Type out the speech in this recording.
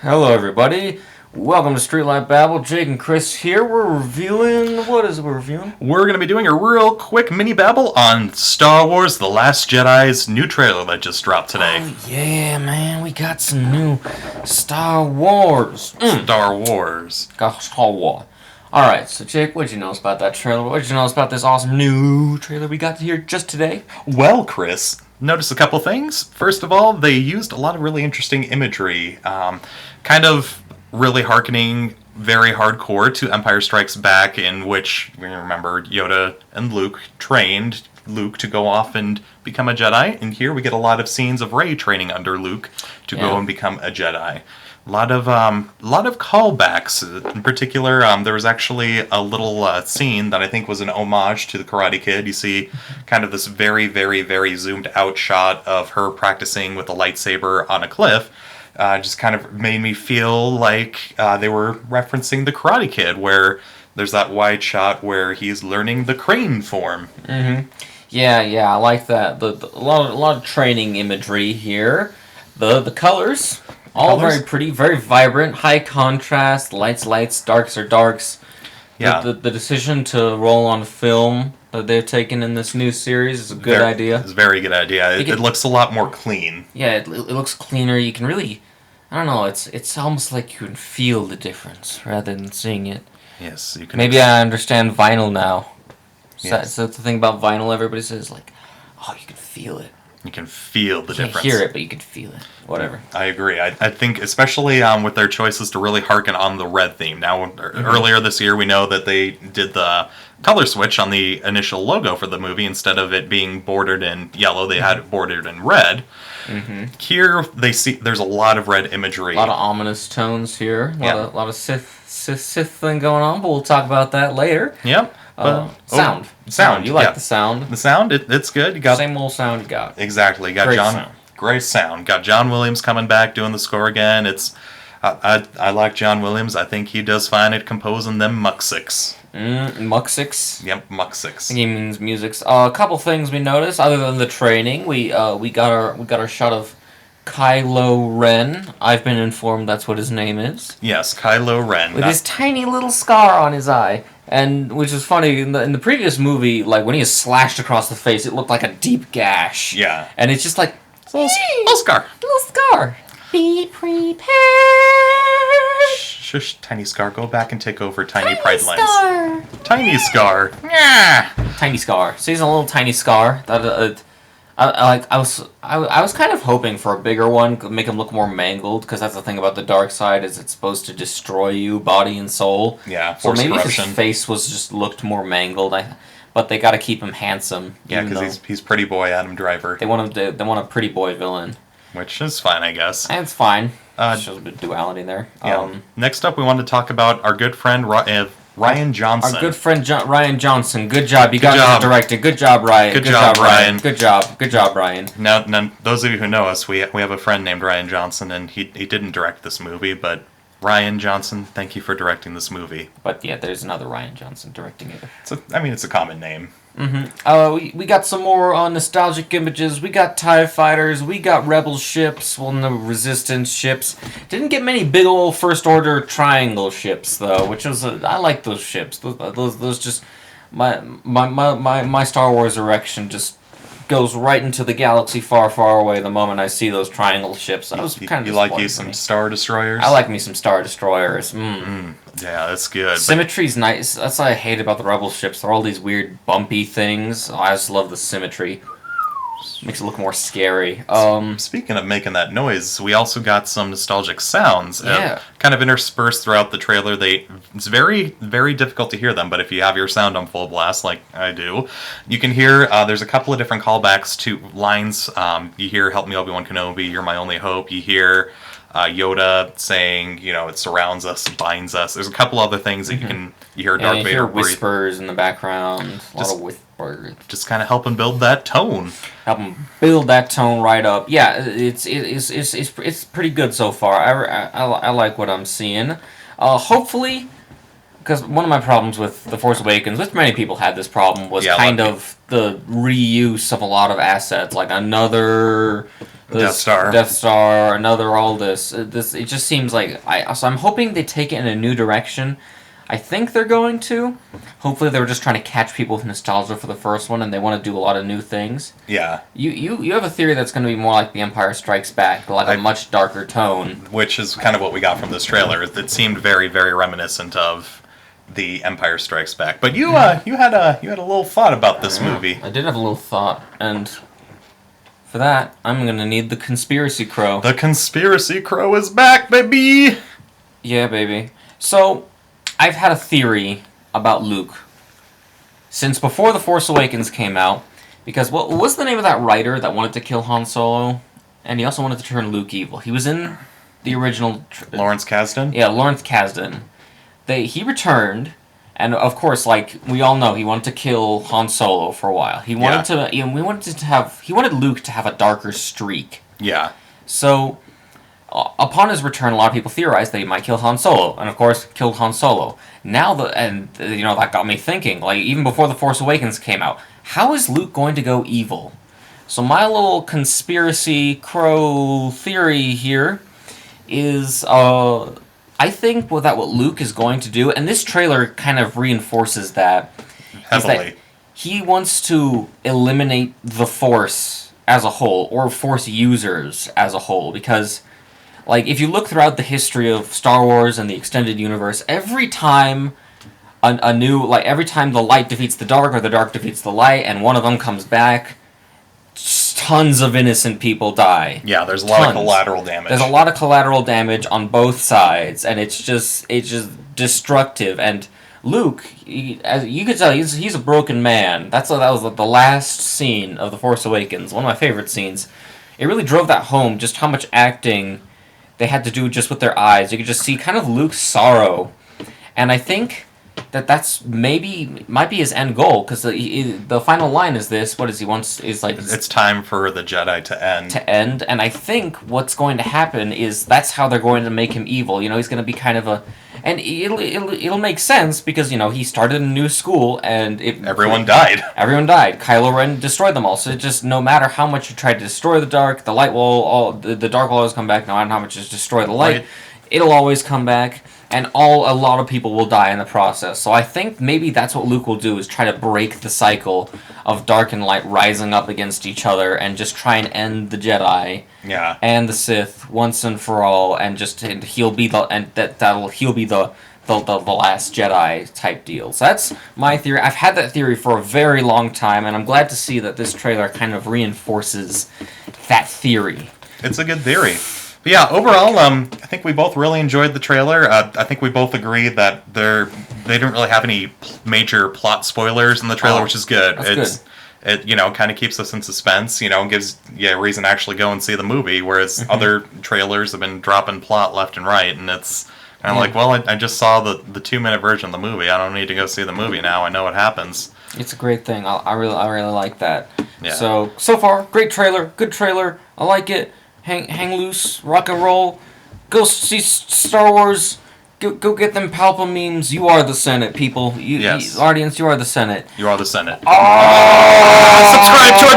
Hello, everybody. Welcome to Streetlight Babble. Jake and Chris here. We're reviewing. What is it we're reviewing? We're going to be doing a real quick mini babble on Star Wars The Last Jedi's new trailer that just dropped today. Oh, yeah, man. We got some new Star Wars. Star Wars. Got Star Wars. Alright, so Jake, what'd you know about that trailer? What'd you know about this awesome new trailer we got here just today? Well, Chris, notice a couple things. First of all, they used a lot of really interesting imagery, kind of really hearkening very hardcore to Empire Strikes Back, in which, we remember, Yoda and Luke trained Luke to go off and become a Jedi, and here we get a lot of scenes of Rey training under Luke to go and become a Jedi. A lot of callbacks. In particular, there was actually a little scene that I think was an homage to the Karate Kid. You see kind of this very, very, very zoomed out shot of her practicing with a lightsaber on a cliff. Just kind of made me feel like they were referencing the Karate Kid, where there's that wide shot where he's learning the crane form. Mm-hmm. Yeah, I like that. A lot of training imagery here. The colors. All very pretty, very vibrant, high contrast, lights, darks are darks. Yeah. The decision to roll on film that they've taken in this new series is a good idea. It's a very good idea. It looks a lot more clean. Yeah, it looks cleaner. You can really, I don't know, it's almost like you can feel the difference rather than seeing it. Yes, you can. Maybe I understand vinyl now. Yes. So the thing about vinyl, everybody says, like, oh, you can feel it. You can feel the difference. You can't hear it, but you can feel it. Whatever. I agree. I think especially with their choices to really harken on the red theme. Now, earlier this year, we know that they did the color switch on the initial logo for the movie. Instead of it being bordered in yellow, they had it bordered in red. Mm-hmm. Here, there's a lot of red imagery. A lot of ominous tones here. A lot of Sith thing going on, but we'll talk about that later. Yep. Sound. You like the sound. The sound, it's good. You got same old sound you got. Exactly. You got great sound. Got John Williams coming back doing the score again. I like John Williams. I think he does fine at composing them muxics. Muxics? Yep, muxics. I think he means musics. A couple things we noticed other than the training. We got our shot of Kylo Ren. I've been informed that's what his name is. Yes, Kylo Ren. With his tiny little scar on his eye. And which is funny, in the previous movie, like when he is slashed across the face, it looked like a deep gash. Yeah. And it's just like little scar. Little scar. Be prepared. Shush, Tiny Scar, go back and take over Tiny Pride Lines. Tiny Scar. Yeah. Tiny Scar. So he's a little tiny scar. I was kind of hoping for a bigger one, make him look more mangled, because that's the thing about the dark side, is it's supposed to destroy you, body and soul. Yeah, so maybe corruption. His face looked more mangled. But they got to keep him handsome. Yeah, because he's pretty boy Adam Driver. They want a pretty boy villain, which is fine, I guess. And it's fine. Shows a bit of duality there. Yeah. Next up, we want to talk about our good friend Ryan Johnson. Our good friend Ryan Johnson. Good job. You got to direct it. Good job, Ryan. Good job, Ryan. Good job, Ryan. Now, those of you who know us, we have a friend named Ryan Johnson, and he didn't direct this movie, but Ryan Johnson, thank you for directing this movie. But yeah, there's another Ryan Johnson directing it. It's a common name. Mm-hmm. We got some more nostalgic images. We got TIE fighters. We got Rebel ships. Well, no Resistance ships. Didn't get many big old First Order triangle ships though, which was I like those ships. Those just my Star Wars erection just goes right into the galaxy far, far away the moment I see those triangle ships. I was kind of you like you some Star Destroyers? I like me some Star Destroyers. Yeah, that's good. Symmetry's nice. That's what I hate about the Rebel ships. They're all these weird bumpy things. I just love the symmetry. Makes it look more scary. Speaking of making that noise, we also got some nostalgic sounds. Yeah. Kind of interspersed throughout the trailer. It's very, very difficult to hear them, but if you have your sound on full blast, like I do, you can hear there's a couple of different callbacks to lines. You hear, "Help me, Obi-Wan Kenobi, you're my only hope." You hear Yoda saying, it surrounds us, binds us. There's a couple other things that you hear Darth Vader hear whispers in the background. A lot of whispers. Just kind of helping build that tone. Help them build that tone right up. Yeah, it's pretty good so far. I like what I'm seeing. Hopefully, because one of my problems with The Force Awakens, which many people had this problem, was kind of the reuse of a lot of assets, like another Death Star, another all this. It just seems like so I'm hoping they take it in a new direction. I think they're going to. Hopefully, they were just trying to catch people with nostalgia for the first one, and they want to do a lot of new things. Yeah. You have a theory that's going to be more like The Empire Strikes Back, like a much darker tone. Which is kind of what we got from this trailer. It seemed very, very reminiscent of The Empire Strikes Back. But you had a little thought about this movie. I did have a little thought, and for that, I'm going to need the Conspiracy Crow. The Conspiracy Crow is back, baby! Yeah, baby. So, I've had a theory about Luke since before The Force Awakens came out, because what was the name of that writer that wanted to kill Han Solo? And he also wanted to turn Luke evil. He was in the original... Lawrence Kasdan? Yeah, Lawrence Kasdan. He returned, and of course, like we all know, he wanted to kill Han Solo for a while. He wanted he wanted Luke to have a darker streak. Yeah. So, upon his return, a lot of people theorized that he might kill Han Solo, and of course, killed Han Solo. Now, that got me thinking, like, even before The Force Awakens came out, how is Luke going to go evil? So my little conspiracy crow theory here is, I think that what Luke is going to do, and this trailer kind of reinforces that, Heavily. is that he wants to eliminate the Force as a whole, or Force users as a whole, because... Like, if you look throughout the history of Star Wars and the extended universe, every time every time the light defeats the dark or the dark defeats the light and one of them comes back, tons of innocent people die. Yeah, there's a lot of collateral damage. There's a lot of collateral damage on both sides, and it's just destructive. And Luke, as you could tell, he's a broken man. That was the last scene of The Force Awakens, one of my favorite scenes. It really drove that home, just how much acting they had to do just with their eyes. You could just see kind of Luke's sorrow. And I think that's might be his end goal, because the final line is this, what is he wants, is like... It's time for the Jedi to end. And I think what's going to happen is that's how they're going to make him evil. He's going to be kind of a... And it'll make sense, because, he started a new school, and... Everyone died. Everyone died. Kylo Ren destroyed them all. So it just, no matter how much you try to destroy the dark, the light will... The dark will always come back. No matter how much you destroy the light, it'll always come back. And a lot of people will die in the process. So I think maybe that's what Luke will do, is try to break the cycle of dark and light rising up against each other, and just try and end the Jedi and the Sith once and for all, and he'll be the last Jedi type deal. So that's my theory. I've had that theory for a very long time, and I'm glad to see that this trailer kind of reinforces that theory. It's a good theory. But yeah, overall, I think we both really enjoyed the trailer. I think we both agree that they didn't really have any major plot spoilers in the trailer, which is good. That's good. It kind of keeps us in suspense, gives a reason to actually go and see the movie, whereas other trailers have been dropping plot left and right, and it's kind of like, well, I just saw the 2-minute version of the movie. I don't need to go see the movie now. I know what happens. It's a great thing. I really like that. Yeah. So far, great trailer, good trailer. I like it. Hang loose, rock and roll. Go see Star Wars. Go get them Palpa memes. You are the Senate, people. Yes. Audience, you are the Senate. You are the Senate. Oh! Subscribe to our